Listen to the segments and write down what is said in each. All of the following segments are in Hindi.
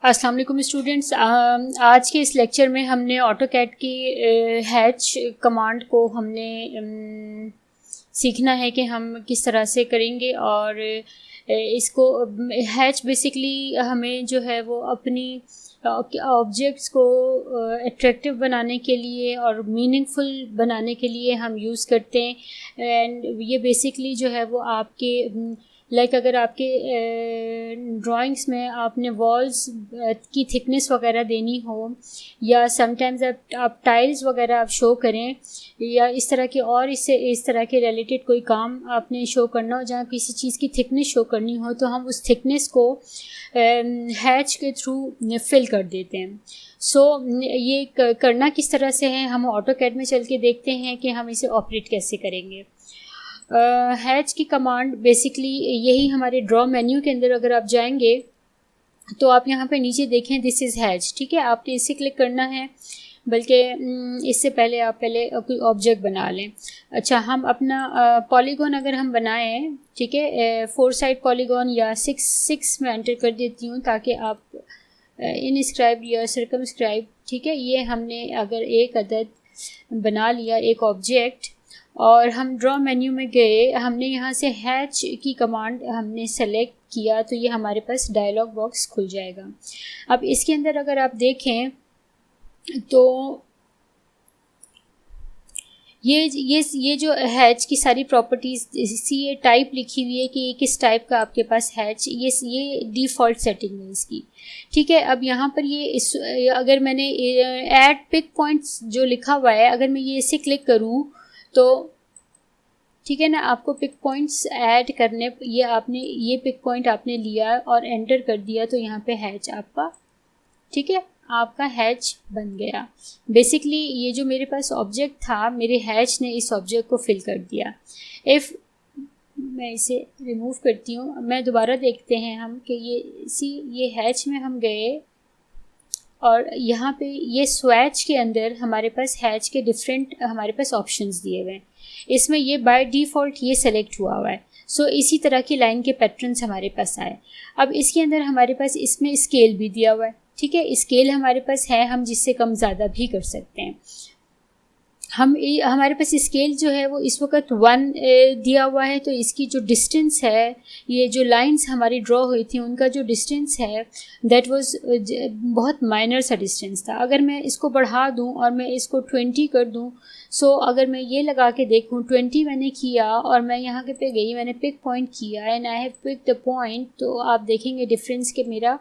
अस्सलाम वालेकुम स्टूडेंट्स। आज के इस लेक्चर में हमने ऑटोकैड की हैच कमांड को हमने सीखना है कि हम किस तरह से करेंगे। और इसको हैच बेसिकली हमें जो है वो अपनी ऑब्जेक्ट्स को अट्रैक्टिव बनाने के लिए और मीनिंगफुल बनाने के लिए हम यूज़ करते हैं। एंड ये बेसिकली जो है वो आपके अगर आपके ड्राइंग्स में आपने वॉल्स की थिकनेस वगैरह देनी हो, या समटाइम्स आप टाइल्स वगैरह आप शो करें, या इस तरह के और इस तरह के रिलेटेड कोई काम आपने शो करना हो जहाँ किसी चीज़ की थिकनेस शो करनी हो, तो हम उस थिकनेस को हैच के थ्रू फिल कर देते हैं। ये करना किस तरह से है, हम ऑटोकैड में चल के देखते हैं कि हम इसे ऑपरेट कैसे करेंगे। हैच की कमांड बेसिकली यही हमारे ड्रॉ मेन्यू के अंदर अगर आप जाएंगे तो आप यहाँ पे नीचे देखें दिस इज़ हैच, ठीक है। आपने इसे क्लिक करना है, बल्कि इससे पहले आप कोई ऑब्जेक्ट बना लें। अच्छा, हम अपना पॉलीगॉन अगर हम बनाएं, ठीक है, 4 साइड पॉलीगॉन या 6 में एंटर कर देती हूँ ताकि आप इनस्क्राइब या सर्कमस्क्राइब, ठीक है, ये हमने अगर एक अदद बना लिया एक ऑब्जेक्ट और हम ड्रॉ मेन्यू में गए, हमने यहाँ से हैच की कमांड हमने सेलेक्ट किया तो ये हमारे पास डायलॉग बॉक्स खुल जाएगा। अब इसके अंदर अगर आप देखें तो ये जो हैच की सारी प्रॉपर्टीज़, ये टाइप लिखी हुई है कि ये किस टाइप का आपके पास हैच, ये डिफ़ॉल्ट सेटिंग है इसकी, ठीक है। अब यहाँ पर अगर मैंने ऐड पिक पॉइंट्स जो लिखा हुआ है, अगर मैं ये इसे क्लिक करूँ तो ठीक है ना, आपको पिक पॉइंट्स ऐड करने, ये पिक पॉइंट आपने लिया और एंटर कर दिया तो यहाँ पे हैच आपका, ठीक है, आपका हैच बन गया। बेसिकली ये जो मेरे पास ऑब्जेक्ट था, मेरे हैच ने इस ऑब्जेक्ट को फिल कर दिया। इफ़ मैं इसे रिमूव करती हूँ, मैं दोबारा देखते हैं हम कि ये हैच में हम गए और यहाँ पे ये स्वैच के अंदर हमारे पास हैच के डिफरेंट हमारे पास ऑप्शंस दिए हुए हैं। इसमें ये बाय डिफ़ॉल्ट ये सेलेक्ट हुआ है। इसी तरह की लाइन के पैटर्न्स हमारे पास आए। अब इसके अंदर हमारे पास इसमें स्केल भी दिया हुआ है, ठीक है, स्केल हमारे पास है, हम जिससे कम ज़्यादा भी कर सकते हैं। हमारे पास स्केल जो है वो इस वक्त 1 दिया हुआ है, तो इसकी जो डिस्टेंस है, ये जो लाइंस हमारी ड्रॉ हुई थी उनका जो डिस्टेंस है दैट वाज बहुत माइनर सा डिस्टेंस था। अगर मैं इसको बढ़ा दूं और मैं इसको 20 कर दूं, अगर मैं ये लगा के देखूं 20 मैंने किया और मैं यहाँ के पे गई, मैंने पिक पॉइंट किया and I have pick the point, तो आप देखेंगे डिफरेंस के मेरा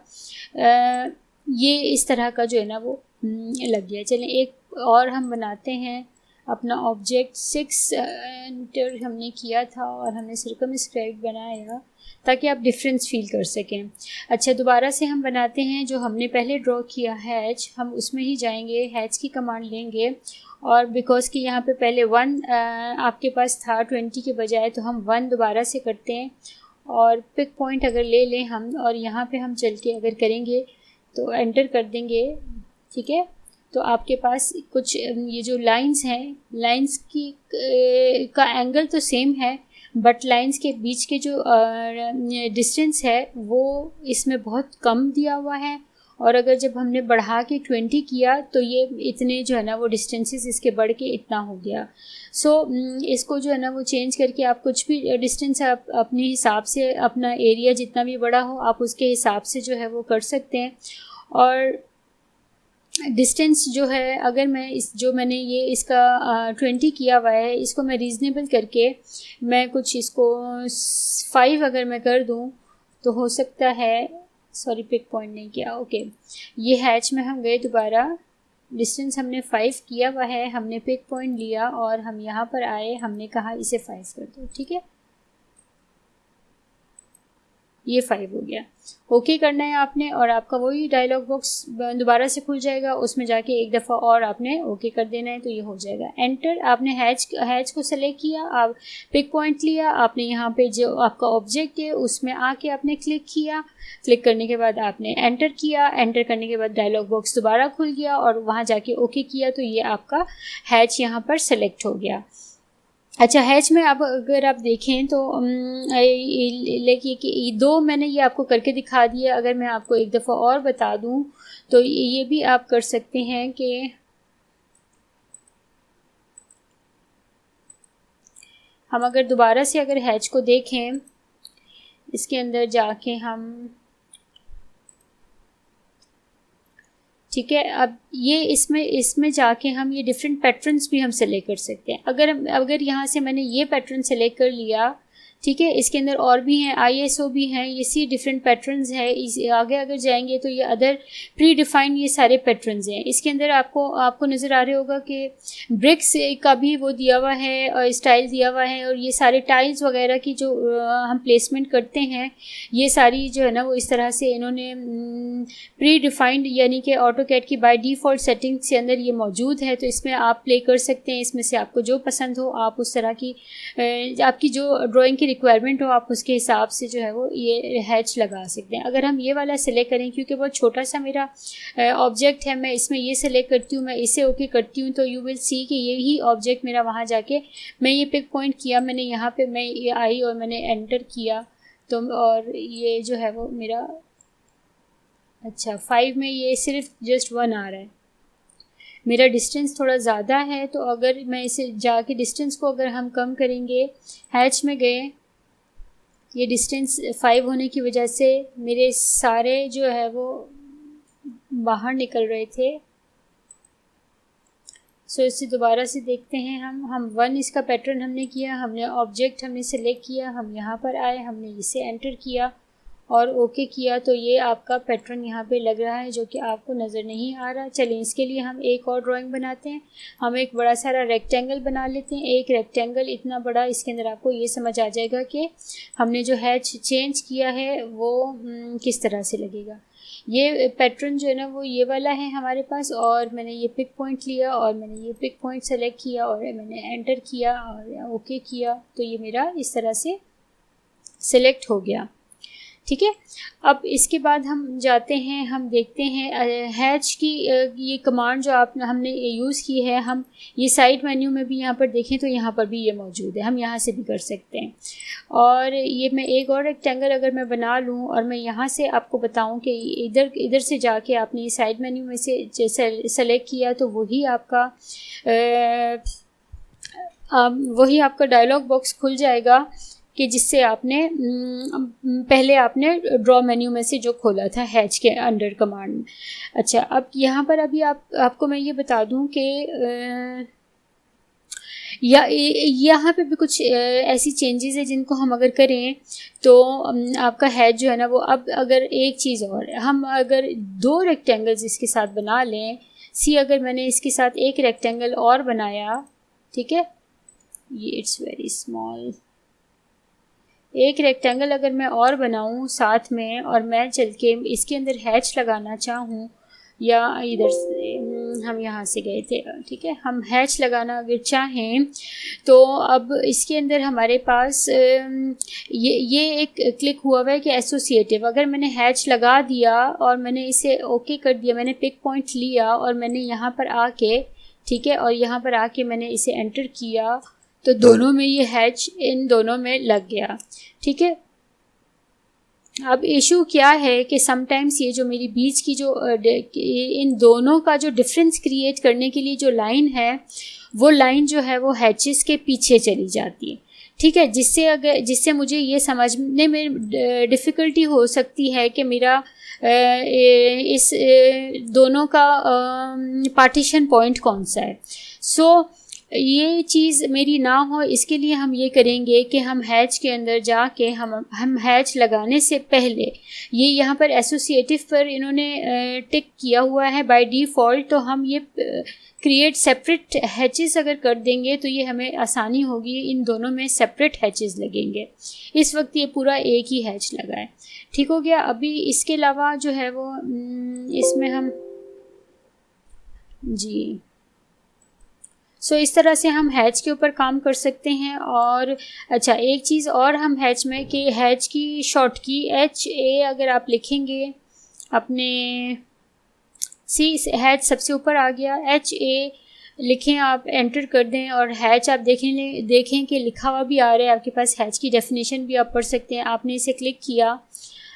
ये इस तरह का जो है ना वो लग गया। चलें एक और हम बनाते हैं। अपना ऑब्जेक्ट 6 एंटर हमने किया था और हमने सर्कमस्क्राइब बनाया ताकि आप डिफरेंस फील कर सकें। अच्छा, दोबारा से हम बनाते हैं जो हमने पहले ड्रॉ किया हैच, हम उसमें ही जाएंगे, हैच की कमांड लेंगे और बिकॉज़ कि यहाँ पे पहले 1 आपके पास था 20 के बजाय, तो हम 1 दोबारा से करते हैं और पिक पॉइंट अगर ले लें हम और यहाँ पे हम चल के अगर करेंगे तो एंटर कर देंगे, ठीक है। तो आपके पास कुछ ये जो लाइंस हैं, लाइंस की का एंगल तो सेम है, बट लाइंस के बीच के जो डिस्टेंस है वो इसमें बहुत कम दिया हुआ है। और अगर जब हमने बढ़ा के 20 किया तो ये इतने जो है ना वो डिस्टेंसेस इसके बढ़ के इतना हो गया। इसको जो है ना वो चेंज करके आप कुछ भी डिस्टेंस आप अपने हिसाब से, अपना एरिया जितना भी बड़ा हो आप उसके हिसाब से जो है वो कर सकते हैं। और डिस्टेंस जो है, अगर मैं मैंने ये इसका 20 किया हुआ है, इसको मैं रीज़नेबल करके मैं कुछ इसको 5 अगर मैं कर दूं तो हो सकता है, सॉरी पिक पॉइंट नहीं किया, ओके, ये हैच में हम गए दोबारा, डिस्टेंस हमने 5 किया हुआ है, हमने पिक पॉइंट लिया और हम यहाँ पर आए, हमने कहा इसे 5 कर दो, ठीक है, ये 5 हो गया। ओके करना है आपने और आपका वही डायलॉग बॉक्स दोबारा से खुल जाएगा, उसमें जाके एक दफ़ा और आपने ओके कर देना है तो ये हो जाएगा। एंटर, आपने हैच को सेलेक्ट किया, आप पिक पॉइंट लिया, आपने यहाँ पे जो आपका ऑब्जेक्ट है उसमें आके आपने क्लिक किया, क्लिक करने के बाद आपने एंटर किया, एंटर करने के बाद डायलॉग बॉक्स दोबारा खुल गया और वहाँ जाके ओके किया तो ये आपका हैच यहाँ पर सेलेक्ट हो गया। अच्छा, हैच में अब अगर आप देखें तो लेकिन कि दो मैंने ये आपको करके दिखा दिया। अगर मैं आपको एक दफ़ा और बता दूं तो ये भी आप कर सकते हैं कि हम अगर दोबारा से अगर हैच को देखें, इसके अंदर जाके हम, ठीक है, अब ये इसमें जाके हम ये डिफरेंट पैटर्न्स भी हम सेलेक्ट कर सकते हैं। अगर यहाँ से मैंने ये पैटर्न सेलेक्ट कर लिया, ठीक है, इसके अंदर और भी हैं, ISO भी हैं, ये सी डिफरेंट पैटर्न्स हैं। इस आगे अगर जाएंगे तो ये अदर प्री डिफाइंड ये सारे पैटर्न्स हैं। इसके अंदर आपको नज़र आ रहा होगा कि ब्रिक्स का भी वो दिया हुआ है और स्टाइल दिया हुआ है, और ये सारे टाइल्स वगैरह की जो हम प्लेसमेंट करते हैं, ये सारी जो है ना वो इस तरह से इन्होंने प्री डिफाइंड, यानी कि ऑटोकैड की बाय डिफ़ॉल्ट सेटिंग्स के अंदर ये मौजूद है। तो इसमें आप प्ले कर सकते हैं, इसमें से आपको जो पसंद हो आप उस तरह की आपकी जो ड्राइंग की रिक्वायरमेंट हो आप उसके हिसाब से जो है वो ये हैच लगा सकते हैं। अगर हम ये वाला सेलेक्ट करें, क्योंकि बहुत छोटा सा मेरा ऑब्जेक्ट है, मैं इसमें ये सेलेक्ट करती हूँ, मैं इसे ओके करती हूँ, तो यू विल सी कि यही ऑब्जेक्ट मेरा वहाँ जाके, मैं ये पिक पॉइंट किया, मैंने यहाँ पे मैं ये आई और मैंने एंटर किया, तो और ये जो है वो मेरा, अच्छा 5 में ये सिर्फ जस्ट 1 आ रहा है। मेरा डिस्टेंस थोड़ा ज़्यादा है, तो अगर मैं इसे जाके डिस्टेंस को अगर हम कम करेंगे, हैच में गए, ये डिस्टेंस 5 होने की वजह से मेरे सारे जो है वो बाहर निकल रहे थे। सो इसे दोबारा से देखते हैं हम 1 इसका पैटर्न हमने किया, हमने ऑब्जेक्ट हमने सेलेक्ट किया, हम यहाँ पर आए, हमने इसे एंटर किया और ओके किया, तो ये आपका पैटर्न यहाँ पे लग रहा है जो कि आपको नज़र नहीं आ रहा। चलिए इसके लिए हम एक और ड्राइंग बनाते हैं। हम एक बड़ा सारा रेक्टेंगल बना लेते हैं, एक रेक्टेंगल इतना बड़ा, इसके अंदर आपको ये समझ आ जाएगा कि हमने जो हैच चेंज किया है वो किस तरह से लगेगा। ये पैटर्न जो है ना वो ये वाला है हमारे पास, और मैंने ये पिक पॉइंट लिया और मैंने ये पिक पॉइंट सेलेक्ट किया और मैंने एंटर किया और ओके किया, तो ये मेरा इस तरह से सिलेक्ट हो गया। ठीक है, अब इसके बाद हम जाते हैं, हम देखते हैं हैच की ये कमांड जो हमने यूज़ की है, हम ये साइड मेन्यू में भी यहाँ पर देखें तो यहाँ पर भी ये मौजूद है, हम यहाँ से भी कर सकते हैं। और ये मैं एक और रेक्टेंगल अगर मैं बना लूँ और मैं यहाँ से आपको बताऊँ कि इधर से जाके आपने ये साइड मेन्यू में से सेलेक्ट किया, तो वही आपका डायलॉग बॉक्स खुल जाएगा कि जिससे आपने पहले आपने ड्रॉ मेन्यू में से जो खोला था हैच के अंडर कमांड। अच्छा, अब यहाँ पर अभी आपको मैं ये बता दूँ कि यहाँ पे भी कुछ ऐसी चेंजेस है जिनको हम अगर करें तो आपका हैच जो है ना वो, अब अगर एक चीज़ और, हम अगर 2 रेक्टेंगल्स इसके साथ बना लें, अगर मैंने इसके साथ एक रेक्टेंगल और बनाया, ठीक है, ये इट्स वेरी स्मॉल, एक रेक्टेंगल अगर मैं और बनाऊं साथ में और मैं चल के इसके अंदर हैच लगाना चाहूँ, या इधर से हम यहाँ से गए थे, ठीक है, हम हैच लगाना अगर चाहें तो अब इसके अंदर हमारे पास ये एक क्लिक हुआ हुआ है कि एसोसिएटिव। अगर मैंने हैच लगा दिया और मैंने इसे ओके कर दिया, मैंने पिक पॉइंट लिया और मैंने यहाँ पर आके, ठीक है, और यहाँ पर आके मैंने इसे एंटर किया, तो दोनों में ये हैच इन दोनों में लग गया। ठीक है, अब इशू क्या है कि समटाइम्स ये जो मेरी बीच की जो इन दोनों का जो डिफरेंस क्रिएट करने के लिए जो लाइन है, वो लाइन जो है वो हैचेस के पीछे चली जाती है। ठीक है, जिससे मुझे ये समझने में डिफ़िकल्टी हो सकती है कि मेरा इस दोनों का पार्टीशन पॉइंट कौन सा है। सो ये चीज़ मेरी ना हो, इसके लिए हम ये करेंगे कि हम हैच के अंदर जाके हम हैच लगाने से पहले, ये यहाँ पर एसोसिएटिव पर इन्होंने टिक किया हुआ है बाय डिफ़ॉल्ट, तो हम ये क्रिएट सेपरेट हैचेस अगर कर देंगे तो ये हमें आसानी होगी, इन दोनों में सेपरेट हैचेस लगेंगे। इस वक्त ये पूरा एक ही हैच लगा है। ठीक हो गया। अभी इसके अलावा जो है वो इसमें हम जी इस तरह से हम हैच के ऊपर काम कर सकते हैं। और अच्छा, एक चीज़ और हम हैच में कि हैच की शॉर्ट की HA अगर आप लिखेंगे अपने हैच सबसे ऊपर आ गया, HA लिखें, आप एंटर कर दें और हैच आप देखें कि लिखा हुआ भी आ रहा है आपके पास, हैच की डेफिनेशन भी आप पढ़ सकते हैं। आपने इसे क्लिक किया,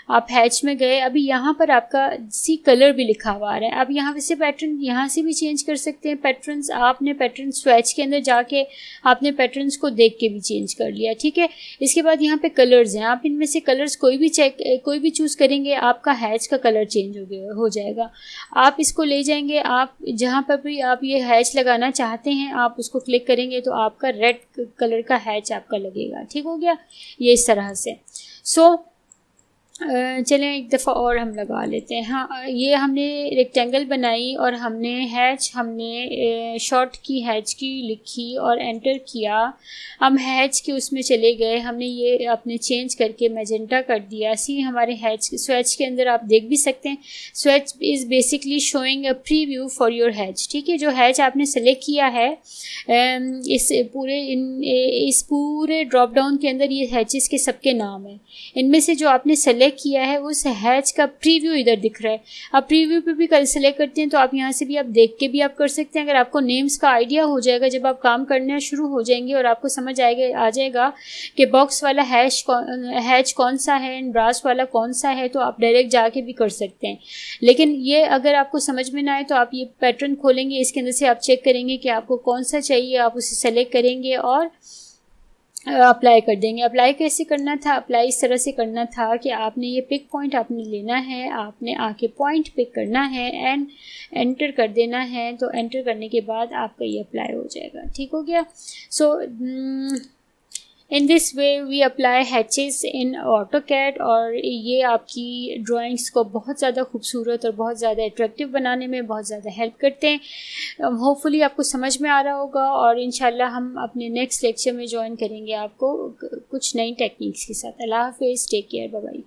आप हैच में गए, अभी यहाँ पर आपका सी कलर भी लिखा हुआ आ रहा है। आप यहाँ से पैटर्न यहाँ से भी चेंज कर सकते हैं पैटर्न्स। आपने पैटर्न स्वेच के अंदर जाके आपने पैटर्न्स को देख के भी चेंज कर लिया, ठीक है। इसके बाद यहाँ पे कलर्स हैं, आप इनमें से कलर्स कोई भी चूज़ करेंगे, आपका हैच का कलर चेंज हो जाएगा। आप इसको ले जाएंगे, आप जहाँ पर भी आप ये हैच लगाना चाहते हैं आप उसको क्लिक करेंगे तो आपका रेड कलर का हैच आपका लगेगा, ठीक हो गया ये इस तरह से। चलें एक दफ़ा और हम लगा लेते हैं। हाँ, ये हमने रेक्टेंगल बनाई और हमने हैच, हमने शॉर्ट की हैच की लिखी और एंटर किया। हम हैच के उसमें चले गए, हमने ये अपने चेंज करके मैजेंटा कर दिया। सी हमारे हैच स्वेच के अंदर आप देख भी सकते हैं, swatch is basically showing a preview for your hatch, ठीक है। जो हैच आपने सेलेक्ट किया है इस पूरे ड्रॉप डाउन के अंदर ये हैचेस के सबके नाम हैं। इनमें से जो आपने सेलेक्ट किया है उस हैच का प्रीव्यू इधर दिख रहा है। आप प्रीव्यू पे भी कल सेलेक्ट करते हैं तो आप यहाँ से भी आप देख के भी आप कर सकते हैं। अगर आपको नेम्स का आइडिया हो जाएगा, जब आप काम करना शुरू हो जाएंगे और आपको समझ आ जाएगा कि बॉक्स वाला हैच कौन सा है एंड ब्रास वाला कौन सा है, तो आप डायरेक्ट जाके भी कर सकते हैं। लेकिन ये अगर आपको समझ में ना आए तो आप ये पैटर्न खोलेंगे, इसके अंदर से आप चेक करेंगे कि आपको कौन सा चाहिए, आप उसे सेलेक्ट करेंगे और अप्लाई कर देंगे। अप्लाई कैसे करना था? अप्लाई इस तरह से करना था कि आपने ये पिक पॉइंट आपने लेना है, आपने आके पॉइंट पिक करना है एंड एंटर कर देना है। तो एंटर करने के बाद आपका ये अप्लाई हो जाएगा, ठीक हो गया। So in this way we apply hatches in AutoCAD और ये आपकी ड्राइंग्स को बहुत ज़्यादा खूबसूरत और बहुत ज़्यादा अट्रैक्टिव बनाने में बहुत ज़्यादा हेल्प करते हैं। होपफुली आपको समझ में आ रहा होगा और इंशाल्लाह हम अपने नेक्स्ट लेक्चर में ज्वाइन करेंगे आपको कुछ नई टेक्निक्स के साथ। अल्लाह हाफिज़, टेक केयर, बाय बाय।